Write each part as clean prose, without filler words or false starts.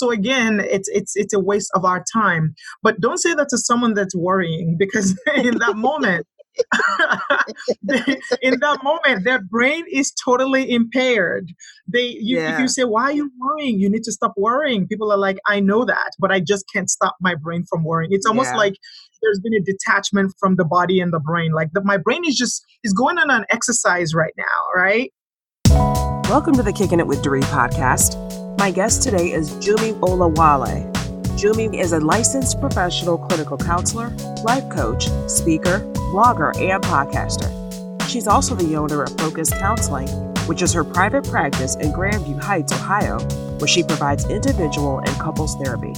So again, it's a waste of our time. But don't say that to someone that's worrying, because in that moment, in that moment, their brain is totally impaired. If you Yeah. say, "Why are you worrying? You need to stop worrying." People are like, "I know that, but I just can't stop my brain from worrying." It's almost Yeah. like there's been a detachment from the body and the brain. Like my brain is going on an exercise right now, right? Welcome to the Kicking It with Doree podcast. My guest today is Jummy Olawale. Jummy is a licensed professional clinical counselor, life coach, speaker, blogger, and podcaster. She's also the owner of Focus Counseling, which is her private practice in Grandview Heights, Ohio, where she provides individual and couples therapy.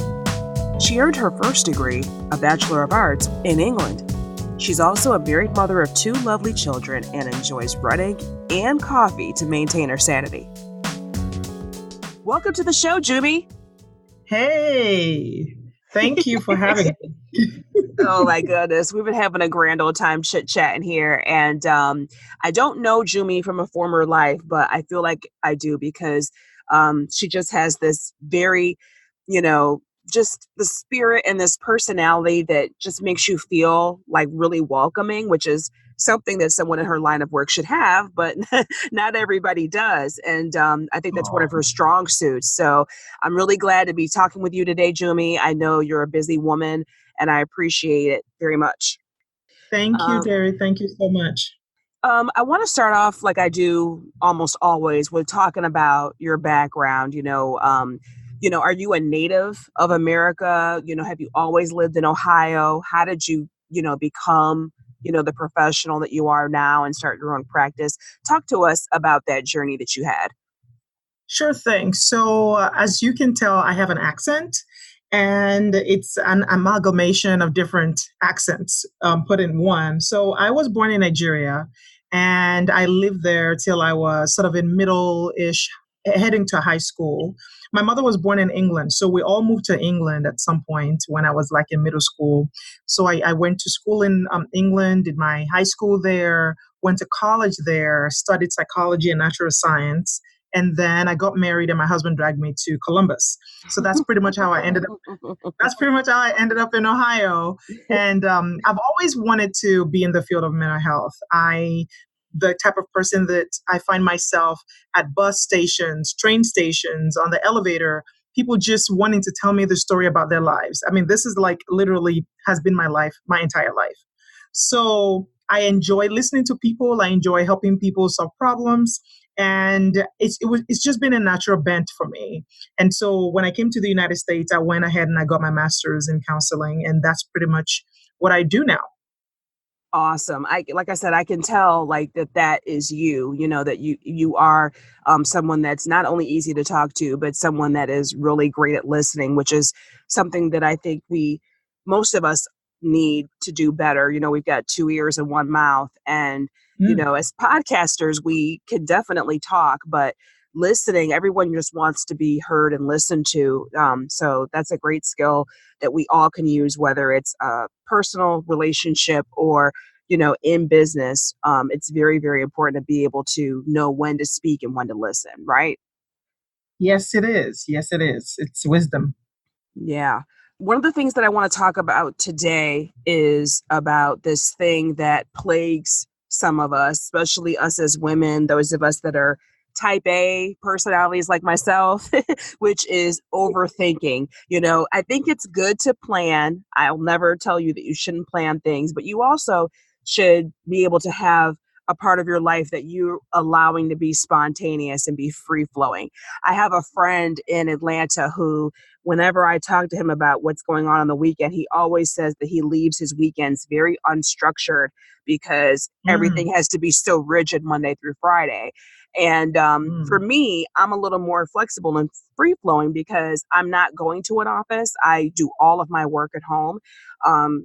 She earned her first degree, a Bachelor of Arts, in England. She's also a married mother of 2 lovely children and enjoys running and coffee to maintain her sanity. Welcome to the show, Jummy. Hey, thank you for having me. Oh my goodness, we've been having a grand old time chit-chatting here. And I don't know Jummy from a former life, but I feel like I do because she just has this very, you know, just the spirit and this personality that just makes you feel like really welcoming, which is something that someone in her line of work should have, but not everybody does. And I think that's one of Oh, her strong suits. So I'm really glad to be talking with you today, Jummy. I know you're a busy woman and I appreciate it very much. thank you, Um, Derry. Thank you so much. I want to start off like I do almost always with talking about your background. Are you a native of America? Have you always lived in Ohio? How did you, become, the professional that you are now and start your own practice? Talk to us about that journey that you had. Sure thing. So, as you can tell, I have an accent, and it's an amalgamation of different accents put in one. So, I was born in Nigeria, and I lived there till I was sort of in middle ish, heading to high school. My mother was born in England, so we all moved to England at some point when I was like in middle school. So, I went to school in England, did my high school there, went to college there, studied psychology and natural science, and then I got married, and my husband dragged me to Columbus. So that's pretty much how I ended up. That's pretty much how I ended up in Ohio. And I've always wanted to be in the field of mental health. The type of person that I find myself at bus stations, train stations, on the elevator, people just wanting to tell me the story about their lives. I mean, this is like literally has been my life, my entire life. So I enjoy listening to people. I enjoy helping people solve problems, and it's just been a natural bent for me. And so when I came to the United States, I went ahead and I got my master's in counseling, and that's pretty much what I do now. Awesome. Like I said, I can tell like that is you, that you are someone that's not only easy to talk to, but someone that is really great at listening, which is something that I think most of us need to do better. We've got 2 ears and one mouth. And, Mm. as podcasters, we can definitely talk, but listening, everyone just wants to be heard and listened to. So that's a great skill that we all can use, whether it's a personal relationship or in business. It's very, very important to be able to know when to speak and when to listen, right? Yes, it is. Yes, it is. It's wisdom. Yeah. One of the things that I want to talk about today is about this thing that plagues some of us, especially us as women, those of us that are type A personalities like myself, which is overthinking. I think it's good to plan. I'll never tell you that you shouldn't plan things, but you also should be able to have a part of your life that you're allowing to be spontaneous and be free flowing. I have a friend in Atlanta who, whenever I talk to him about what's going on the weekend, he always says that he leaves his weekends very unstructured because Mm, everything has to be so rigid Monday through Friday. And for mm, me, I'm a little more flexible and free flowing because I'm not going to an office. I do all of my work at home, mm,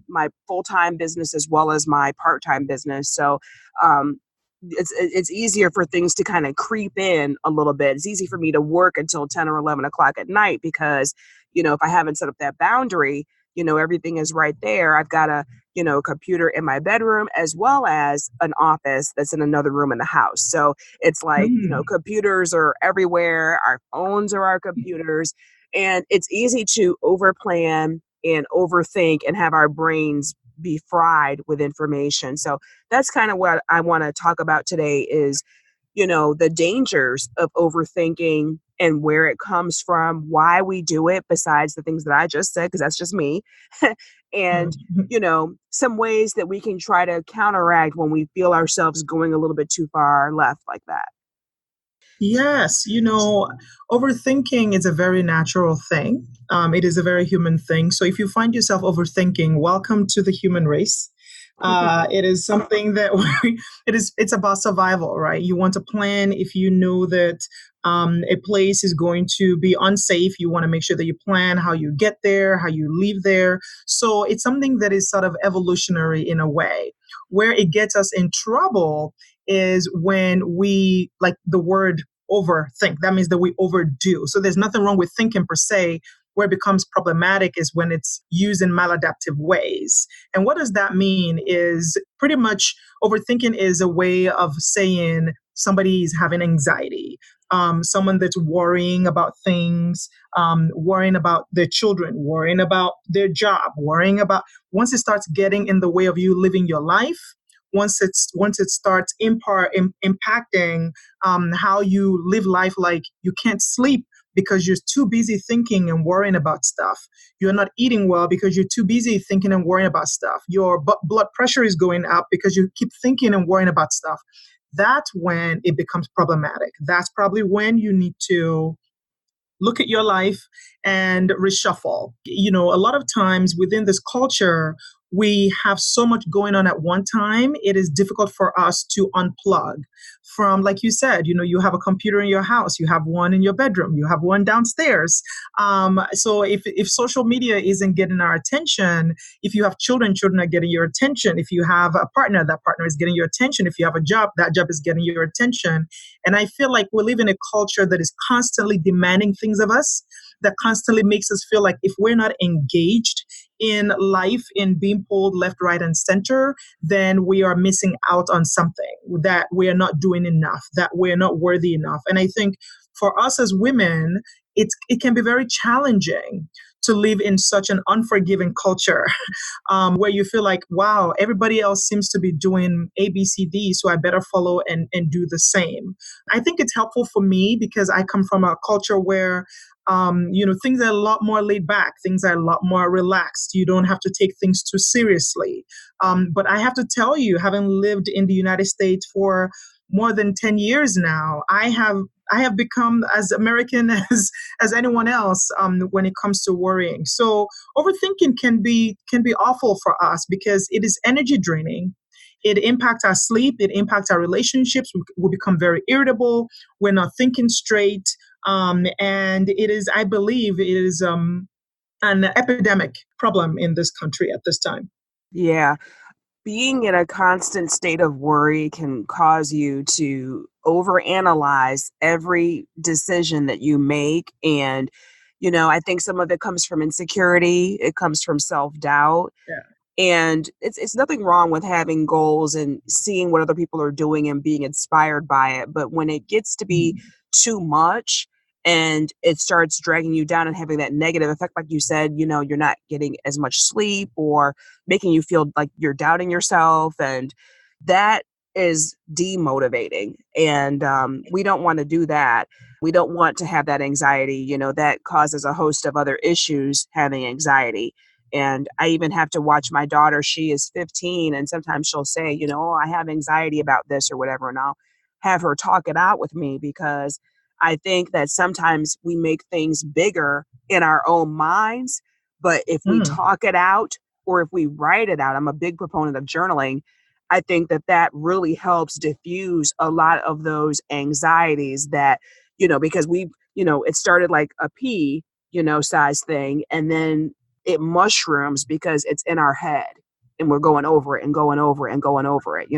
my full time business as well as my part time business. So um, it's easier for things to kind of creep in a little bit. It's easy for me to work until 10 or 11 o'clock at night because, if I haven't set up that boundary, everything is right there. I've got a computer in my bedroom as well as an office that's in another room in the house. So it's like, mm. computers are everywhere. Our phones are our computers. And it's easy to overplan and overthink and have our brains be fried with information. So that's kind of what I want to talk about today is, the dangers of overthinking and where it comes from, why we do it, besides the things that I just said, because that's just me. And, Mhm. some ways that we can try to counteract when we feel ourselves going a little bit too far left like that. Yes, overthinking is a very natural thing. It is a very human thing. So if you find yourself overthinking, welcome to the human race. It is something that it's about survival, right? You want to plan if you know that a place is going to be unsafe. You want to make sure that you plan how you get there, how you leave there. So it's something that is sort of evolutionary in a way. Where it gets us in trouble is when we like the word overthink. That means that we overdo. So there's nothing wrong with thinking per se. Where it becomes problematic is when it's used in maladaptive ways. And what does that mean is pretty much overthinking is a way of saying somebody is having anxiety, someone that's worrying about things, worrying about their children, worrying about their job, worrying about once it starts getting in the way of you living your life, once it starts impacting how you live life, like you can't sleep because you're too busy thinking and worrying about stuff. You're not eating well because you're too busy thinking and worrying about stuff. Your blood pressure is going up because you keep thinking and worrying about stuff. That's when it becomes problematic. That's probably when you need to look at your life and reshuffle. A lot of times within this culture, we have so much going on at one time. It is difficult for us to unplug from, like you said, you have a computer in your house, you have one in your bedroom, you have one downstairs. So if social media isn't getting our attention, if you have children, children are getting your attention. If you have a partner, that partner is getting your attention. If you have a job, that job is getting your attention. And I feel like we live in a culture that is constantly demanding things of us, that constantly makes us feel like if we're not engaged in life, in being pulled left, right, and center, then we are missing out on something, that we are not doing enough, that we're not worthy enough. And I think for us as women, it can be very challenging to live in such an unforgiving culture where you feel like, wow, everybody else seems to be doing A, B, C, D, so I better follow and do the same. I think it's helpful for me because I come from a culture where things are a lot more laid back, things are a lot more relaxed. You don't have to take things too seriously. But I have to tell you, having lived in the United States for more than 10 years now, I have become as American as anyone else when it comes to worrying. So overthinking can be awful for us because it is energy draining. It impacts our sleep. It impacts our relationships. We become very irritable. We're not thinking straight. And it is, I believe, it is an epidemic problem in this country at this time. Yeah. Being in a constant state of worry can cause you to overanalyze every decision that you make. And, I think some of it comes from insecurity, it comes from self doubt. Yeah. And it's nothing wrong with having goals and seeing what other people are doing and being inspired by it. But when it gets to be Mhm. too much and it starts dragging you down and having that negative effect, like you said, you're not getting as much sleep or making you feel like you're doubting yourself. And that is demotivating. And we don't want to do that. We don't want to have that anxiety, that causes a host of other issues, having anxiety. And I even have to watch my daughter. She is 15, and sometimes she'll say, "Oh, I have anxiety about this or whatever." And I'll have her talk it out with me because I think that sometimes we make things bigger in our own minds. But if we Mm. talk it out or if we write it out, I'm a big proponent of journaling. I think that that really helps diffuse a lot of those anxieties that, because it started like a pea, size thing. And then it mushrooms because it's in our head and we're going over it and going over it and going over it.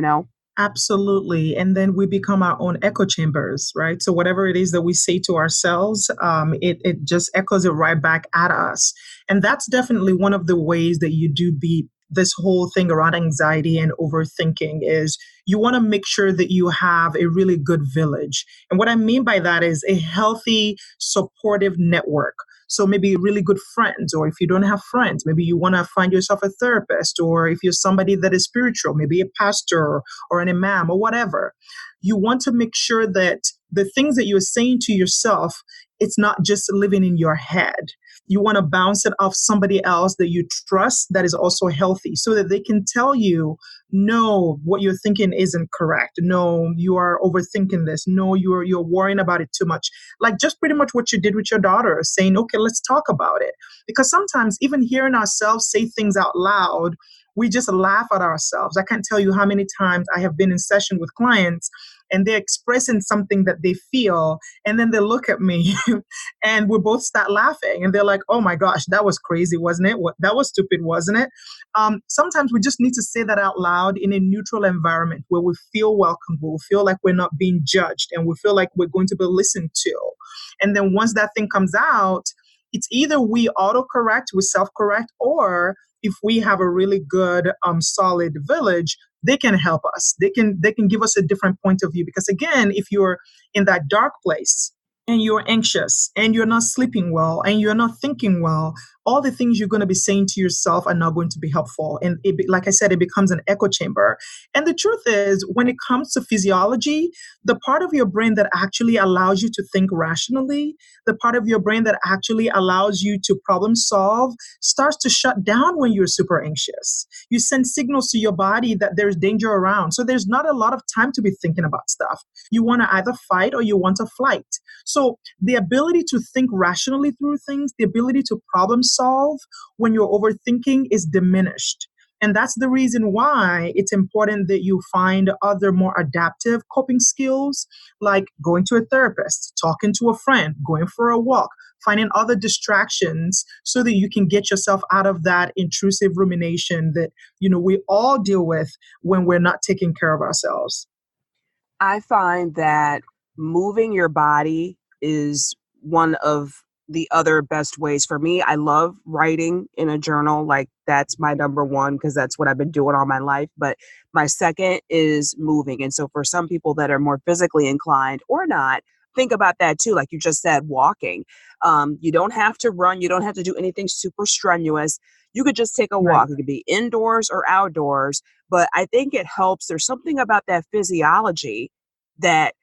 Absolutely. And then we become our own echo chambers, right? So whatever it is that we say to ourselves, it just echoes it right back at us. And that's definitely one of the ways that you do beat this whole thing around anxiety and overthinking is you want to make sure that you have a really good village. And what I mean by that is a healthy, supportive network. So maybe really good friends, or if you don't have friends, maybe you want to find yourself a therapist, or if you're somebody that is spiritual, maybe a pastor or an imam or whatever. You want to make sure that the things that you're saying to yourself, it's not just living in your head. You want to bounce it off somebody else that you trust that is also healthy so that they can tell you, no, what you're thinking isn't correct. No, you are overthinking this. No, you're worrying about it too much. Like just pretty much what you did with your daughter, saying, okay, let's talk about it. Because sometimes even hearing ourselves say things out loud, we just laugh at ourselves. I can't tell you how many times I have been in session with clients and they're expressing something that they feel, and then they look at me and we both start laughing and they're like, oh my gosh, that was crazy, wasn't it? That was stupid, wasn't it? Sometimes we just need to say that out loud in a neutral environment where we feel welcome, where we feel like we're not being judged, and we feel like we're going to be listened to. And then once that thing comes out, it's either we autocorrect, we self-correct, or if we have a really good solid village, they can help us. They can give us a different point of view. Because again, if you're in that dark place and you're anxious and you're not sleeping well and you're not thinking well, all the things you're going to be saying to yourself are not going to be helpful. And like I said, it becomes an echo chamber. And the truth is, when it comes to physiology, the part of your brain that actually allows you to think rationally, the part of your brain that actually allows you to problem solve, starts to shut down when you're super anxious. You send signals to your body that there's danger around. So there's not a lot of time to be thinking about stuff. You want to either fight or you want to flight. So the ability to think rationally through things, the ability to problem solve when you're overthinking is diminished. And that's the reason why it's important that you find other more adaptive coping skills, like going to a therapist, talking to a friend, going for a walk, finding other distractions so that you can get yourself out of that intrusive rumination that, we all deal with when we're not taking care of ourselves. I find that moving your body is one of the other best ways for me. I love writing in a journal. Like that's my number one because that's what I've been doing all my life. But my second is moving. And so for some people that are more physically inclined or not, think about that too. Like you just said, walking. You don't have to run. You don't have to do anything super strenuous. You could just take a Right. walk. It could be indoors or outdoors. But I think it helps. There's something about that physiology that,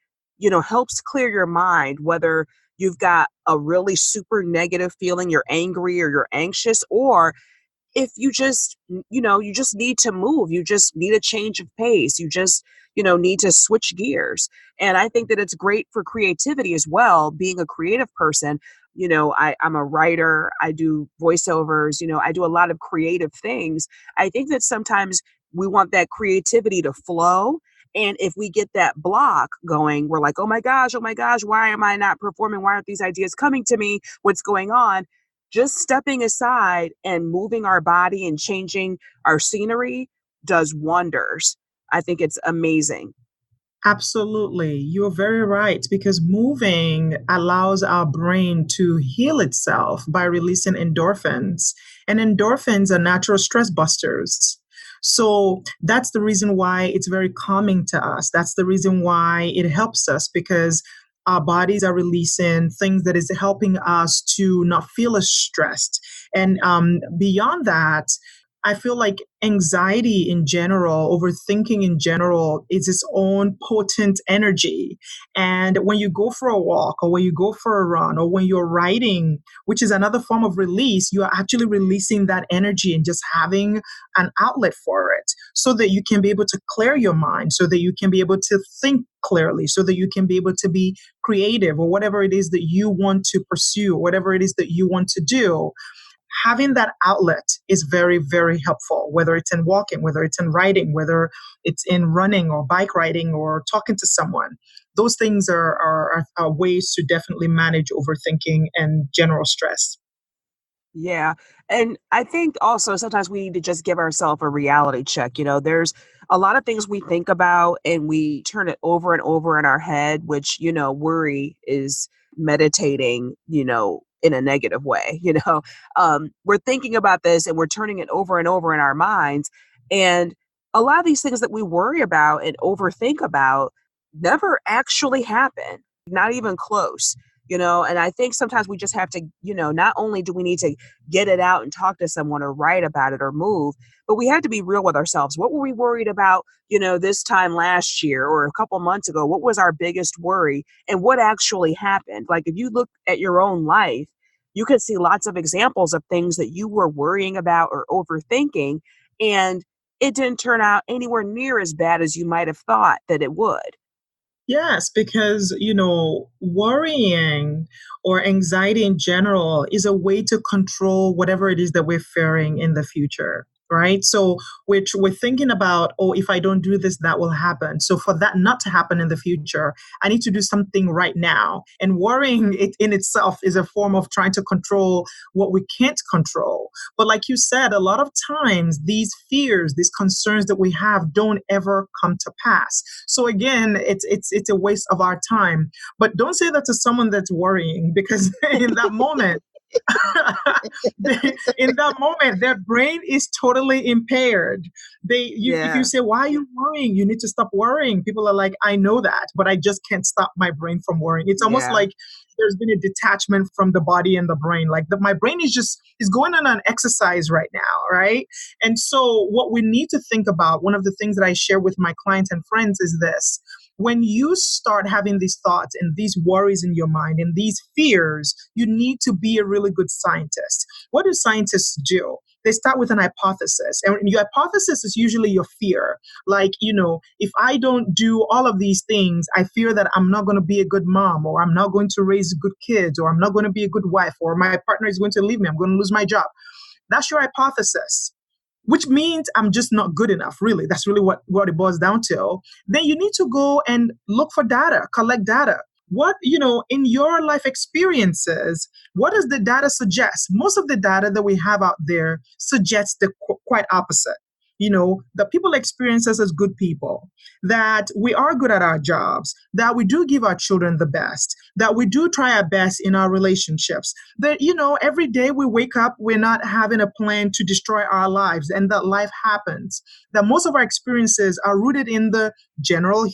helps clear your mind, whether you've got a really super negative feeling, you're angry or you're anxious, or if you just, you just need to move, you just need a change of pace, you just, need to switch gears. And I think that it's great for creativity as well, being a creative person. I'm a writer, I do voiceovers, I do a lot of creative things. I think that sometimes we want that creativity to flow. And if we get that block going, we're like, oh my gosh, why am I not performing? Why aren't these ideas coming to me? What's going on? Just stepping aside and moving our body and changing our scenery does wonders. I think it's amazing. Absolutely. You're very right because moving allows our brain to heal itself by releasing endorphins. And endorphins are natural stress busters. So that's the reason why it's very calming to us. That's the reason why it helps us because our bodies are releasing things that is helping us to not feel as stressed. And beyond that, I feel like anxiety in general, overthinking in general, is its own potent energy. And when you go for a walk, or when you go for a run, or when you're writing, which is another form of release, you are actually releasing that energy and just having an outlet for it so that you can be able to clear your mind, so that you can be able to think clearly, so that you can be able to be creative or whatever it is that you want to pursue, whatever it is that you want to do. Having that outlet is very, very helpful, whether it's in walking, whether it's in writing, whether it's in running or bike riding or talking to someone. Those things are ways to definitely manage overthinking and general stress. Yeah. And I think also sometimes we need to just give ourselves a reality check. There's a lot of things we think about and we turn it over and over in our head, which, worry is meditating, in a negative way. We're thinking about this and we're turning it over and over in our minds. And a lot of these things that we worry about and overthink about never actually happen, not even close. And I think sometimes we just have to, not only do we need to get it out and talk to someone or write about it or move, but we have to be real with ourselves. What were we worried about, this time last year or a couple months ago? What was our biggest worry and what actually happened? Like if you look at your own life, you can see lots of examples of things that you were worrying about or overthinking, and it didn't turn out anywhere near as bad as you might have thought that it would. Yes, because, worrying or anxiety in general is a way to control whatever it is that we're fearing in the future. Right. So, which we're thinking about, oh, if I don't do this, that will happen. So, for that not to happen in the future, I need to do something right now. And worrying it in itself is a form of trying to control what we can't control. But, like you said, a lot of times these fears, these concerns that we have don't ever come to pass. So again, it's a waste of our time. But don't say that to someone that's worrying, because in that moment, in that moment, their brain is totally impaired. If you Yeah. say, "Why are you worrying? You need to stop worrying." People are like, "I know that, but I just can't stop my brain from worrying." It's almost Yeah. like there's been a detachment from the body and the brain. Like my brain is going on an exercise right now, right? And so, what we need to think about, one of the things that I share with my clients and friends is this: when you start having these thoughts and these worries in your mind and these fears, you need to be a really good scientist. What do scientists do? They start with an hypothesis, and your hypothesis is usually your fear. Like, if I don't do all of these things, I fear that I'm not going to be a good mom, or I'm not going to raise good kids, or I'm not going to be a good wife, or my partner is going to leave me, I'm going to lose my job. That's your hypothesis, which means I'm just not good enough, really. That's really what it boils down to. Then you need to go and look for data, collect data. What, in your life experiences, what does the data suggest? Most of the data that we have out there suggests the quite opposite. The people experience us as good people, that we are good at our jobs, that we do give our children the best, that we do try our best in our relationships, that, every day we wake up, we're not having a plan to destroy our lives, and that life happens, that most of our experiences are rooted in the general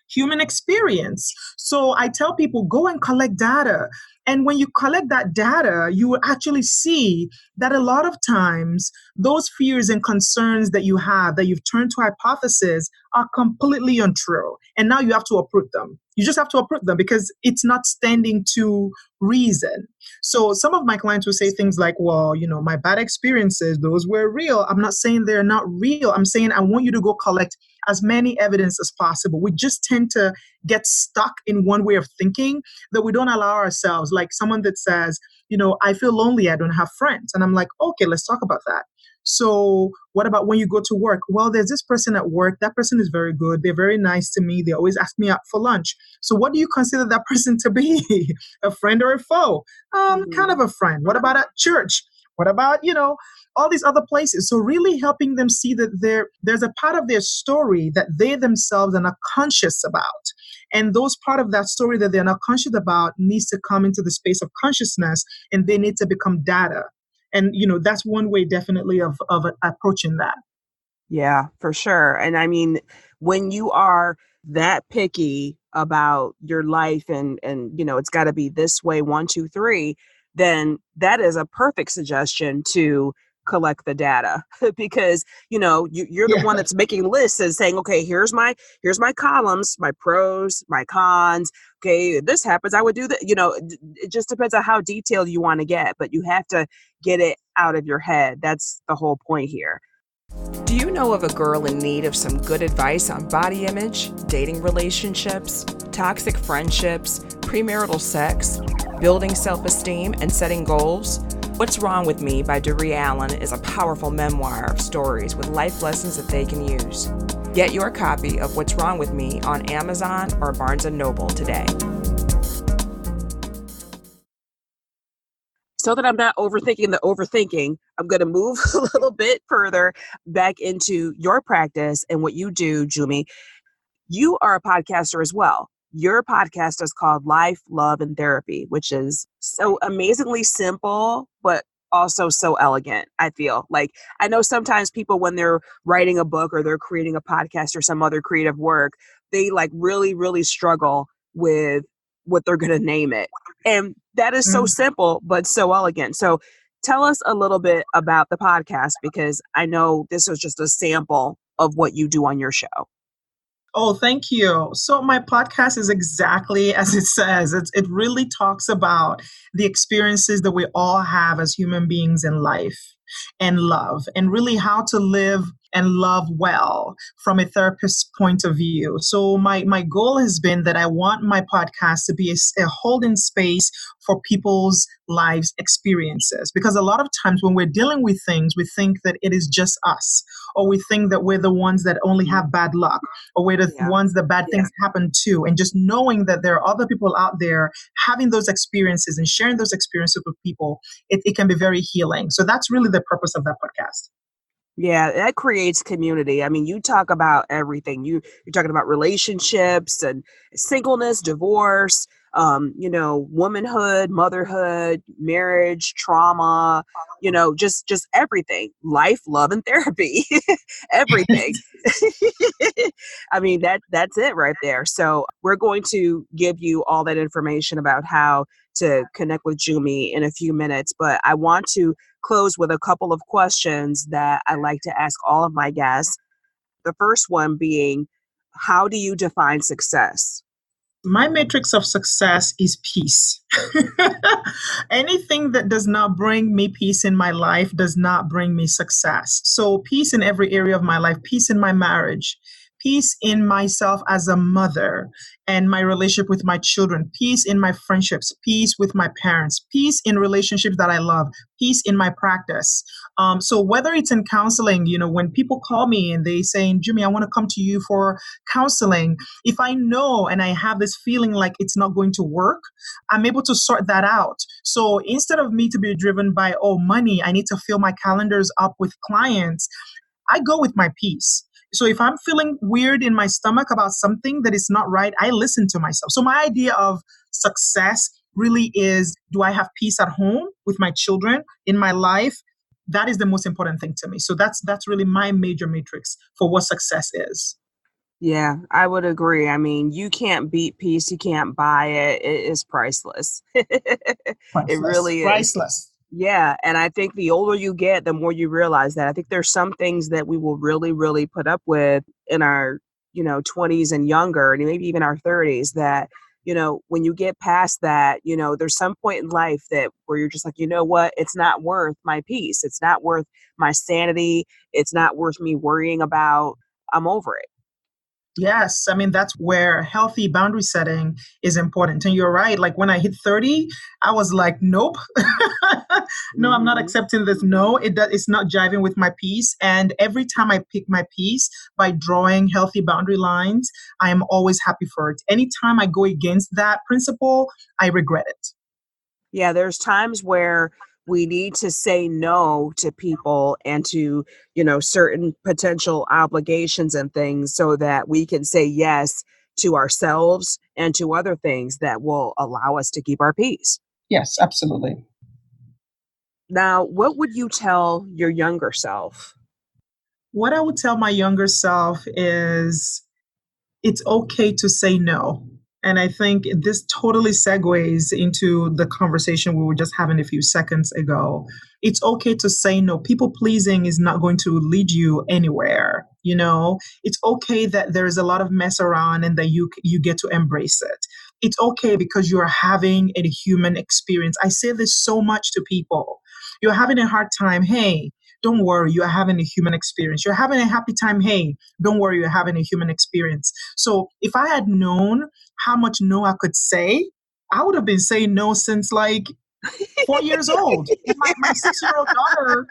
human experience. So I tell people, go and collect data. And when you collect that data, you will actually see that a lot of times those fears and concerns that you have, that you've turned to hypotheses, are completely untrue. And now you have to uproot them. You just have to uproot them because it's not standing to reason. So some of my clients will say things like, well, my bad experiences, those were real. I'm not saying they're not real. I'm saying I want you to go collect as many evidence as possible. We just tend to get stuck in one way of thinking that we don't allow ourselves. Like someone that says, I feel lonely, I don't have friends. And I'm like, okay, let's talk about that. So what about when you go to work? Well, there's this person at work. That person is very good. They're very nice to me. They always ask me out for lunch. So what do you consider that person to be? A friend or a foe? Kind Mhm. of a friend. What about at church? What about, all these other places? So really helping them see that there's a part of their story that they themselves are not conscious about. And those part of that story that they're not conscious about needs to come into the space of consciousness, and they need to become data. And that's one way definitely of approaching that. Yeah, for sure. And I mean, when you are that picky about your life and it's got to be this way, one, two, three, then that is a perfect suggestion to collect the data because you're the Yeah. one that's making lists and saying, okay, here's my columns, my pros, my cons. Okay, this happens, I would do that. It just depends on how detailed you want to get, but you have to get it out of your head. That's the whole point here. Do you know of a girl in need of some good advice on body image, dating relationships, toxic friendships, premarital sex, building self-esteem, and setting goals? What's Wrong with Me by Doree Allen is a powerful memoir of stories with life lessons that they can use. Get your copy of What's Wrong with Me on Amazon or Barnes & Noble today. So that I'm not overthinking the overthinking, I'm going to move a little bit further back into your practice and what you do, Jummy. You are a podcaster as well. Your podcast is called Life, Love, and Therapy, which is so amazingly simple, but also so elegant, I feel. Like, I know sometimes people, when they're writing a book or they're creating a podcast or some other creative work, they like really, really struggle with what they're going to name it. And that is so Mm. simple, but so elegant. So tell us a little bit about the podcast, because I know this was just a sample of what you do on your show. Oh, thank you. So my podcast is exactly as it says. It really talks about the experiences that we all have as human beings in life and love, and really how to live and love well from a therapist's point of view. So my goal has been that I want my podcast to be a holding space for people's lives experiences, because a lot of times when we're dealing with things, we think that it is just us, or we think that we're the ones that only have bad luck, or we're the Yeah. ones that bad things happen to. And just knowing that there are other people out there having those experiences and sharing those experiences with people, it can be very healing. So that's really the purpose of that podcast. Yeah, that creates community. I mean, you talk about everything. You're talking about relationships and singleness, divorce, womanhood, motherhood, marriage, trauma, just everything. Life, love, and therapy. Everything. I mean, that's it right there. So we're going to give you all that information about how to connect with Jummy in a few minutes, but I want to close with a couple of questions that I like to ask all of my guests. The first one being, how do you define success? My matrix of success is peace. Anything that does not bring me peace in my life does not bring me success. So, peace in every area of my life, peace in my marriage, peace in myself as a mother and my relationship with my children, peace in my friendships, peace with my parents, peace in relationships that I love, peace in my practice. So, whether it's in counseling, when people call me and they say, Jimmy, I want to come to you for counseling, if I know and I have this feeling like it's not going to work, I'm able to sort that out. So instead of me to be driven by, oh, money, I need to fill my calendars up with clients, I go with my peace. So if I'm feeling weird in my stomach about something that is not right, I listen to myself. So my idea of success really is, do I have peace at home with my children, in my life? That is the most important thing to me. So that's really my major matrix for what success is. Yeah, I would agree. I mean, you can't beat peace, you can't buy it. It is priceless. It Priceless. really is. Priceless. Yeah, and I think the older you get, the more you realize that. I think there's some things that we will really, really put up with in our, 20s and younger, and maybe even our 30s, that, when you get past that, there's some point in life that where you're just like, you know what, it's not worth my peace. It's not worth my sanity. It's not worth me worrying about. I'm over it. Yes, I mean that's where healthy boundary setting is important. And you're right. Like when I hit 30, I was like, nope, no, I'm not Mhm. accepting this. No, it's not jiving with my peace. And every time I pick my peace by drawing healthy boundary lines, I am always happy for it. Anytime I go against that principle, I regret it. Yeah, there's times where we need to say no to people and to, certain potential obligations and things so that we can say yes to ourselves and to other things that will allow us to keep our peace. Yes, absolutely. Now, what would you tell your younger self? What I would tell my younger self is it's okay to say no. And I think this totally segues into the conversation we were just having a few seconds ago. It's okay to say no. People pleasing is not going to lead you anywhere. It's okay that there is a lot of mess around and that you get to embrace it. It's okay because you are having a human experience. I say this so much to people. You're having a hard time. Hey, don't worry, you're having a human experience. You're having a happy time. Hey, don't worry, you're having a human experience. So if I had known how much no I could say, I would have been saying no since like 4 years old. And my 6-year-old daughter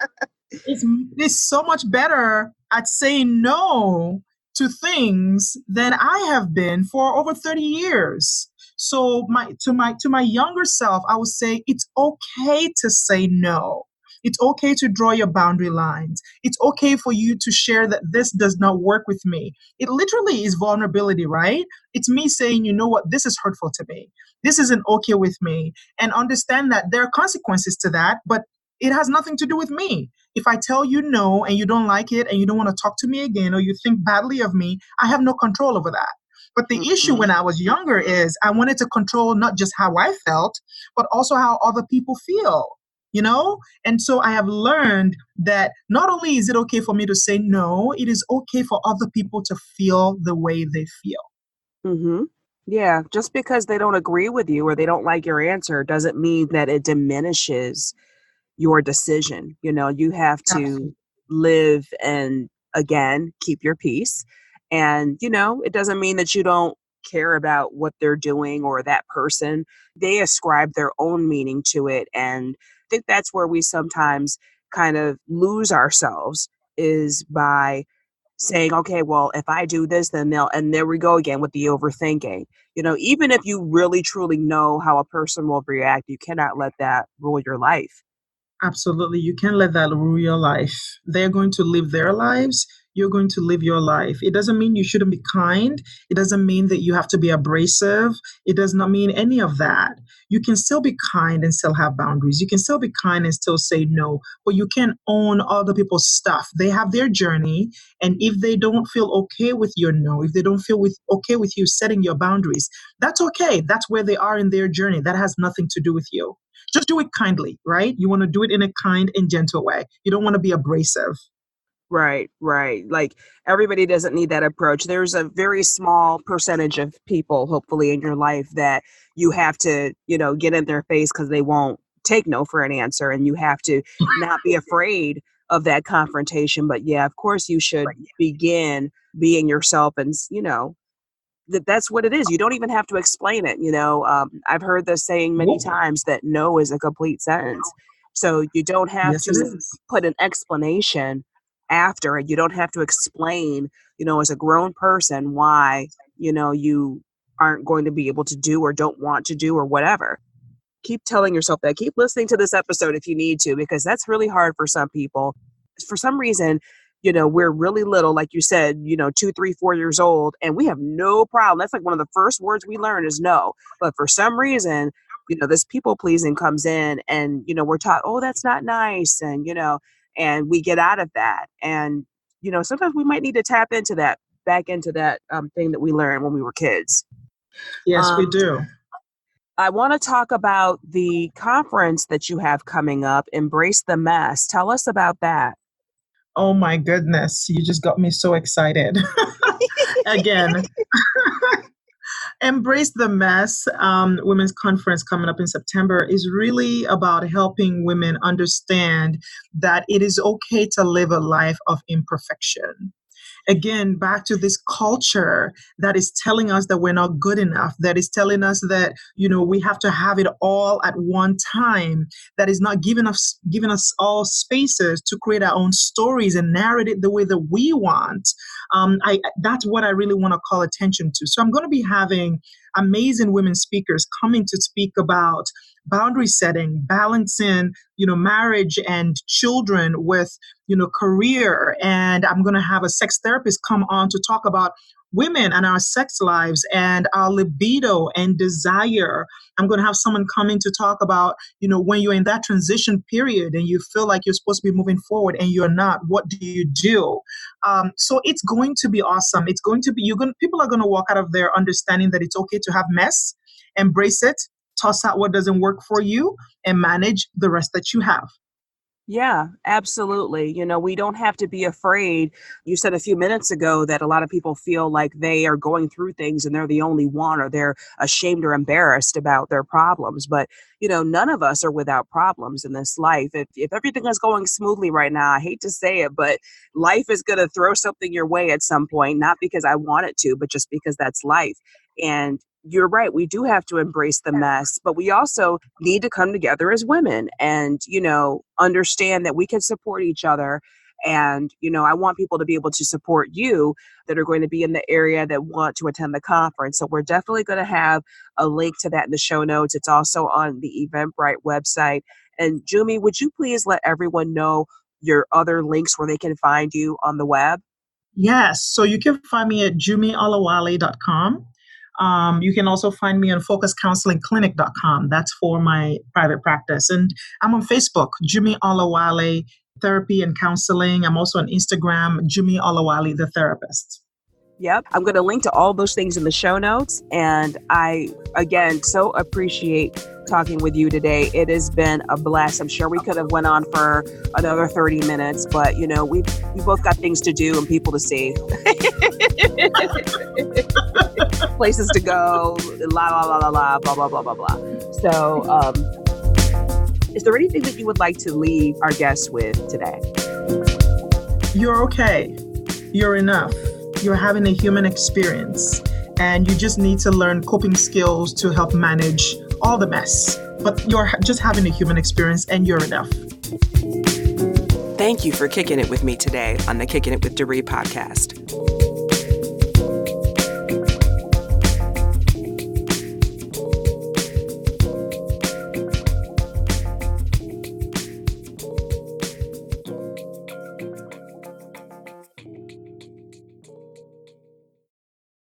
is so much better at saying no to things than I have been for over 30 years. So my younger self, I would say it's okay to say no. It's okay to draw your boundary lines. It's okay for you to share that this does not work with me. It literally is vulnerability, right? It's me saying, you know what, this is hurtful to me. This isn't okay with me. And understand that there are consequences to that, but it has nothing to do with me. If I tell you no and you don't like it and you don't want to talk to me again or you think badly of me, I have no control over that. But the issue Mhm. when I was younger is I wanted to control not just how I felt, but also how other people feel, you know? And so I have learned that not only is it okay for me to say no, it is okay for other people to feel the way they feel. Mhm. Yeah, just because they don't agree with you or they don't like your answer doesn't mean that it diminishes your decision. You have to Absolutely. live and again, keep your peace. And, it doesn't mean that you don't care about what they're doing or that person. They ascribe their own meaning to it. And I think that's where we sometimes kind of lose ourselves is by saying, okay, well, if I do this, then they'll, and there we go again with the overthinking. Even if you really truly know how a person will react, you cannot let that rule your life. Absolutely. You can't let that rule your life. They're going to live their lives. You're going to live your life. It doesn't mean you shouldn't be kind. It doesn't mean that you have to be abrasive. It does not mean any of that. You can still be kind and still have boundaries. You can still be kind and still say no, but you can't own other people's stuff. They have their journey. And if they don't feel okay with your no, if they don't feel okay with you setting your boundaries, that's okay. That's where they are in their journey. That has nothing to do with you. Just do it kindly, right? You want to do it in a kind and gentle way. You don't want to be abrasive. Right, right. Like everybody doesn't need that approach. There's a very small percentage of people, hopefully, in your life that you have to, get in their face because they won't take no for an answer. And you have to not be afraid of that confrontation. But yeah, of course, you should begin being yourself and, that's what it is. You don't even have to explain it. I've heard this saying many Nope. times that no is a complete sentence. So you don't have Yes, it to is. put an explanation after it. You don't have to explain, as a grown person why, you aren't going to be able to do or don't want to do or whatever. Keep telling yourself that. Keep listening to this episode if you need to, because that's really hard for some people. For some reason, we're really little, like you said, 2, 3, 4 years old, and we have no problem. That's like one of the first words we learn is no. But for some reason, this people pleasing comes in and, we're taught, oh, that's not nice. And, and we get out of that. And, sometimes we might need to tap into that, back into that thing that we learned when we were kids. Yes, we Um, do. I want to talk about the conference that you have coming up, Embrace the Mess. Tell us about that. Oh my goodness. You just got me so excited. Again, Embrace the Mess Women's Conference coming up in September is really about helping women understand that it is okay to live a life of imperfection. Again, back to this culture that is telling us that we're not good enough, that is telling us that, we have to have it all at one time, that is not giving us all spaces to create our own stories and narrate it the way that we want. That's what I really want to call attention to. So I'm going to be having amazing women speakers coming to speak about boundary setting, balancing, marriage and children with, career. And I'm going to have a sex therapist come on to talk about women and our sex lives and our libido and desire. I'm going to have someone coming to talk about, when you're in that transition period and you feel like you're supposed to be moving forward and you're not, what do you do? So it's going to be awesome. It's going to be, people are going to walk out of there understanding that it's okay to have mess, embrace it, toss out what doesn't work for you, and manage the rest that you have. Yeah, absolutely. We don't have to be afraid. You said a few minutes ago that a lot of people feel like they are going through things and they're the only one, or they're ashamed or embarrassed about their problems. But, none of us are without problems in this life. If everything is going smoothly right now, I hate to say it, but life is going to throw something your way at some point, not because I want it to, but just because that's life. And you're right. We do have to embrace the mess, but we also need to come together as women and, understand that we can support each other. And, I want people to be able to support you that are going to be in the area that want to attend the conference. So we're definitely going to have a link to that in the show notes. It's also on the Eventbrite website. And Jumi, would you please let everyone know your other links where they can find you on the web? Yes. So you can find me at jumiolawale.com. You can also find me on focuscounselingclinic.com. That's for my private practice. And I'm on Facebook, Jumi Olawale Therapy and Counseling. I'm also on Instagram, Jumi Olawale, the therapist. Yep. I'm going to link to all those things in the show notes. And I, again, so appreciate talking with you today. It has been a blast. I'm sure we could have went on for another 30 minutes, but we both got things to do and people to see. Places to go, la, la, la, la, la, blah, blah, blah, blah, blah. So is there anything that you would like to leave our guests with today? You're okay. You're enough. You're having a human experience, and you just need to learn coping skills to help manage all the mess. But you're just having a human experience, and you're enough. Thank you for kicking it with me today on the Kicking It with Doree podcast.